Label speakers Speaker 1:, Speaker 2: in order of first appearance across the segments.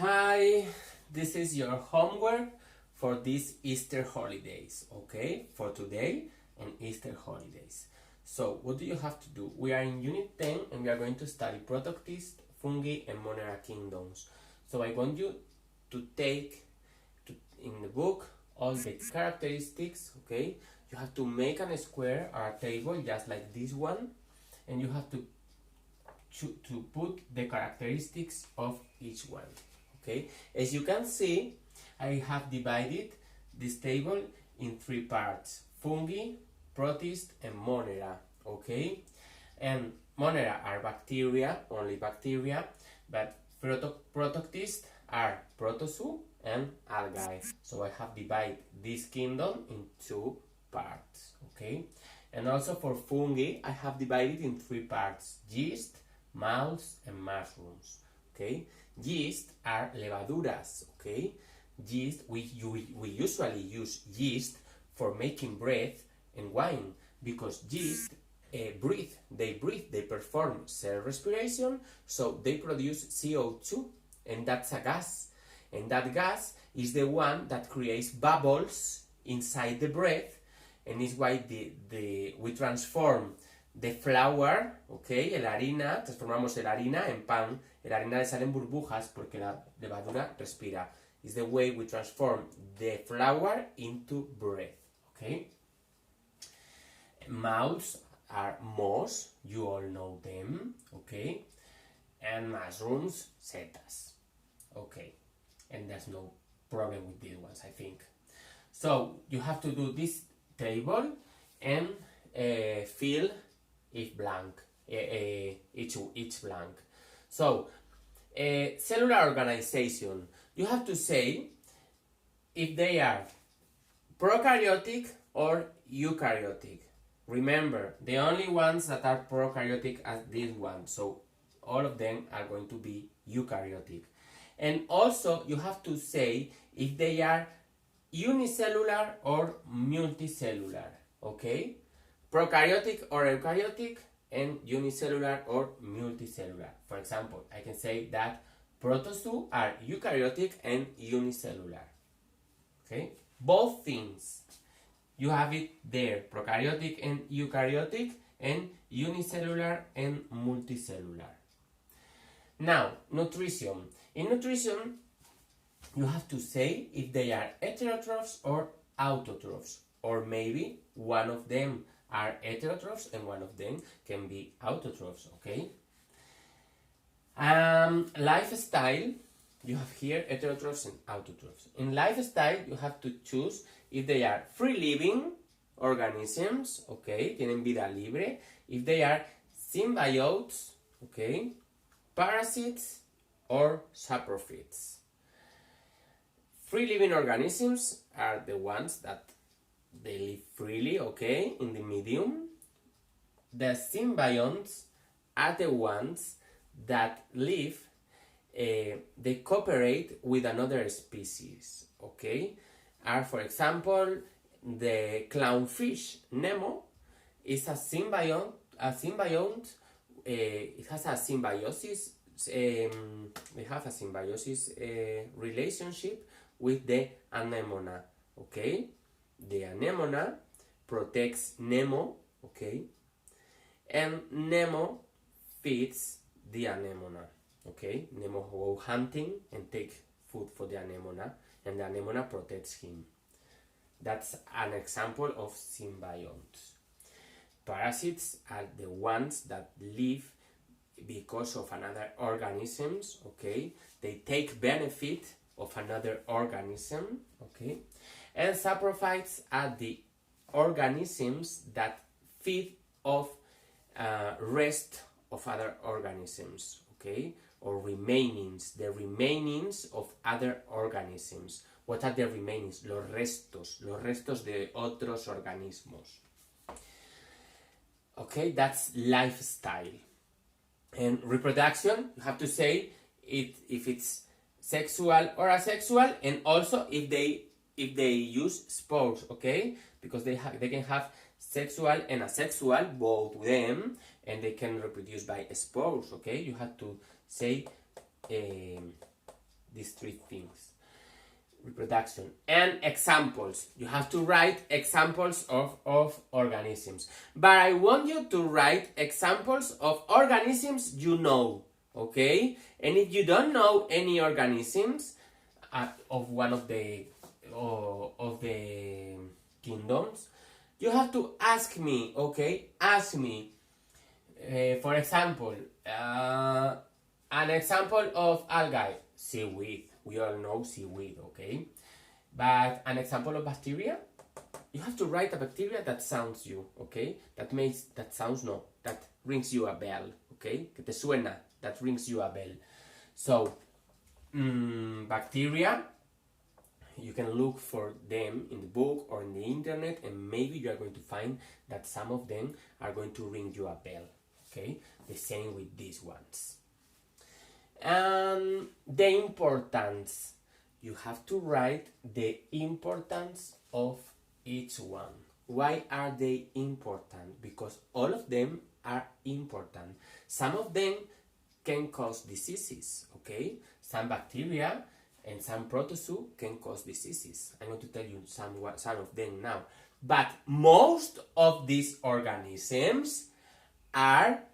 Speaker 1: Hi, this is your homework for these Easter holidays, okay? For today and Easter holidays. So, what do you have to do? We are in Unit 10 and we are going to study Protoctist, fungi, and monera kingdoms. So, I want you to take in the book all the characteristics, okay? You have to make a square or a table just like this one, and you have to put the characteristics of each one. Okay, as you can see, I have divided this table in three parts: fungi, protist, and monera. Okay, and monera are bacteria, only bacteria, but protoctist are protozoo and algae. So I have divided this kingdom in two parts. Okay, and also for fungi, I have divided in three parts: yeast, molds, and mushrooms. Okay, yeast are levaduras. Okay, yeast, we usually use yeast for making bread and wine because yeast they perform cell respiration, so they produce CO2, and that's a gas, and that gas is the one that creates bubbles inside the bread, and is why we transform the flour, okay, la harina, transformamos la harina en pan, la harina le salen burbujas porque la levadura respira. It's the way we transform the flour into bread, okay? Molds are moss, you all know them, okay? And mushrooms, setas, okay? And there's no problem with these ones, I think. So you have to do this table and fill each blank. So, cellular organization. You have to say if they are prokaryotic or eukaryotic. Remember, the only ones that are prokaryotic are these ones. So, all of them are going to be eukaryotic. And also, you have to say if they are unicellular or multicellular. Okay? Prokaryotic or eukaryotic, and unicellular or multicellular. For example, I can say that protozoo are eukaryotic and unicellular. Okay? Both things. You have it there, prokaryotic and eukaryotic, and unicellular and multicellular. Now, nutrition. In nutrition, you have to say if they are heterotrophs or autotrophs, or maybe one of them are heterotrophs and one of them can be autotrophs, okay? Lifestyle, you have here heterotrophs and autotrophs. In lifestyle, you have to choose if they are free-living organisms, okay, tienen vida libre, if they are symbiotes, okay, parasites, or saprophytes. Free-living organisms are the ones that they live freely, okay, in the medium. The symbionts are the ones that live, they cooperate with another species, okay? Are, for example, the clownfish Nemo is a symbiont. It has a symbiosis. We have a symbiosis relationship with the anemona, okay? The anemona protects Nemo, okay? And Nemo feeds the anemona, okay? Nemo go hunting and take food for the anemona, and the anemona protects him. That's an example of symbionts. Parasites are the ones that live because of another organisms, okay? They take benefit of another organism, okay? And saprophytes are the organisms that feed off rest of other organisms, okay? Or remainings, the remainings of other organisms. What are the remainings? Los restos de otros organismos. Okay, that's lifestyle. And reproduction, you have to say if it's sexual or asexual, and also if they use spores, okay? Because they can have sexual and asexual, both of them, and they can reproduce by spores, okay? You have to say these three things. Reproduction and examples. You have to write examples of organisms. But I want you to write examples of organisms you know, okay? And if you don't know any organisms of one of the kingdoms, you have to ask me, okay? Ask me. For example, an example of algae, seaweed. We all know seaweed, okay? But an example of bacteria, you have to write a bacteria that sounds you, okay? That rings you a bell, okay? Que te suena, that rings you a bell. So, bacteria, you can look for them in the book or in the internet, and maybe you are going to find that some of them are going to ring you a bell, okay? The same with these ones. And the importance, you have to write the importance of each one. Why are they important? Because all of them are important. Some of them can cause diseases, okay? Some bacteria and some protozoa can cause diseases. I'm going to tell you some of them now. But most of these organisms are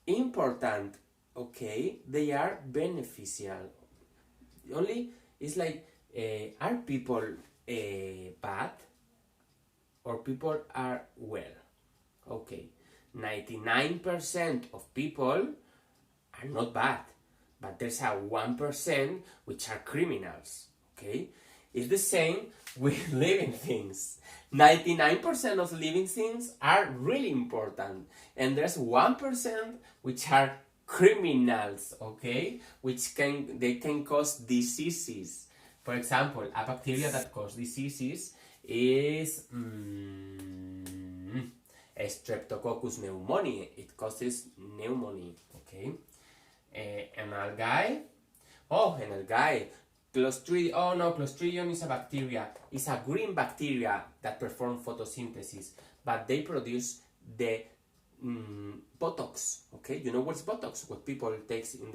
Speaker 1: important. Okay, they are beneficial. Only it's like, are people bad or people are well? Okay, 99% of people are not bad, but there's a 1% which are criminals. Okay, it's the same with living things. 99% of living things are really important, and there's 1% which are criminals, okay, which can cause diseases. For example, a bacteria that causes diseases is Streptococcus pneumoniae. It causes pneumonia, okay. An algae, Clostridium is a bacteria. It's a green bacteria that performs photosynthesis, but they produce the Botox, okay? You know what's Botox? What people take in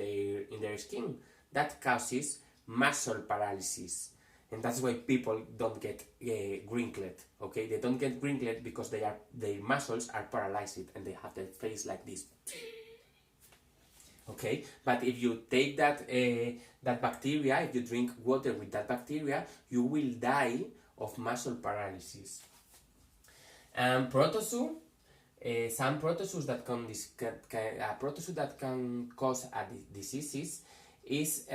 Speaker 1: their skin. That causes muscle paralysis, and that's why people don't get wrinkled, okay? They don't get wrinkled because their muscles are paralyzed and they have their face like this, okay? But if you take that bacteria, if you drink water with that bacteria, you will die of muscle paralysis. And protozoa. Some protozoos that can cause diseases is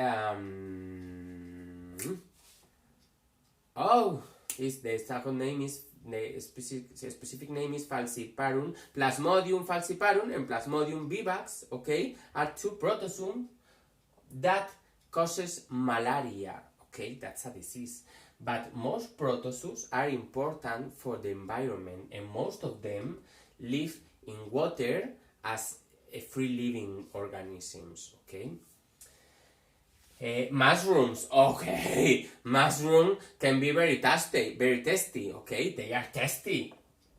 Speaker 1: the second name is the specific name is falciparum, Plasmodium falciparum and Plasmodium vivax. Okay, are two protozoa that causes malaria. Okay, that's a disease. But most protozoos are important for the environment, and most of them live in water as free living organisms, okay? Mushrooms, okay. Mushroom can be very tasty, okay? They are tasty,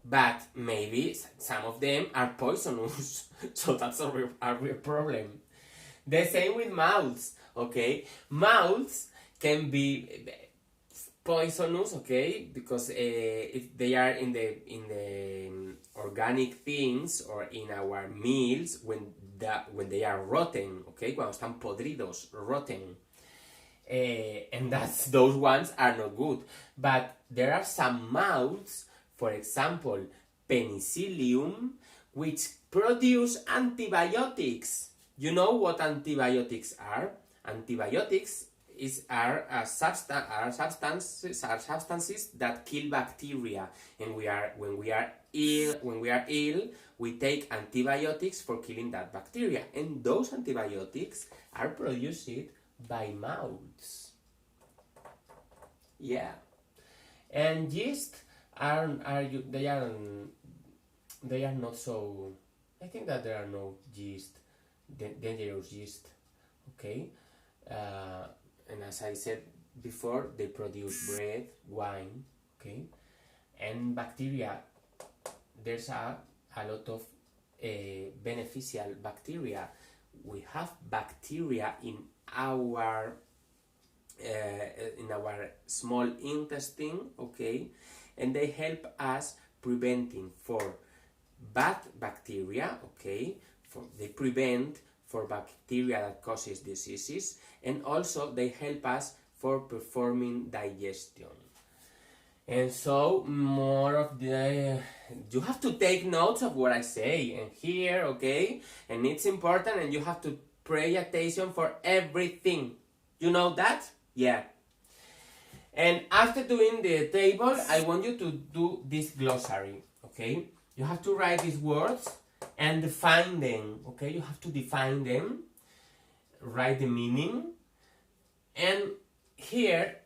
Speaker 1: but maybe some of them are poisonous, so that's a real problem. The same with moths, okay? Moths can be poisonous, okay, because if they are in the organic things or in our meals when they are rotten, okay, cuando están podridos, rotten, and those ones are not good. But there are some moths, for example, Penicillium, which produce antibiotics. You know what antibiotics are? Antibiotics are substances that kill bacteria, and when we are ill, we take antibiotics for killing that bacteria, and those antibiotics are produced by moths. Yeah, and yeast they are not so. I think that there are no dangerous yeast. Okay. And as I said before, they produce bread, wine, okay? And bacteria, there's a lot of beneficial bacteria. We have bacteria in our in our small intestine, okay, and they help us preventing for bad bacteria, okay, they prevent for bacteria that causes diseases, and also they help us for performing digestion. And so more of the you have to take notes of what I say and here, okay, and it's important, and you have to pay attention for everything. You know that? Yeah. And after doing the table, I want you to do this glossary, okay? You have to write these words and define them, okay? You have to define them, write the meaning, and here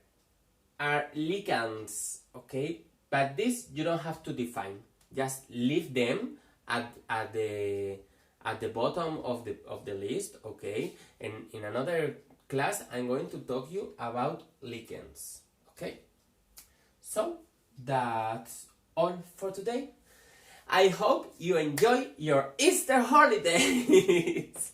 Speaker 1: are ligands, okay? But this you don't have to define. Just leave them at the bottom of the list, okay? And in another class, I'm going to talk you about ligands, okay? So that's all for today. I hope you enjoy your Easter holidays.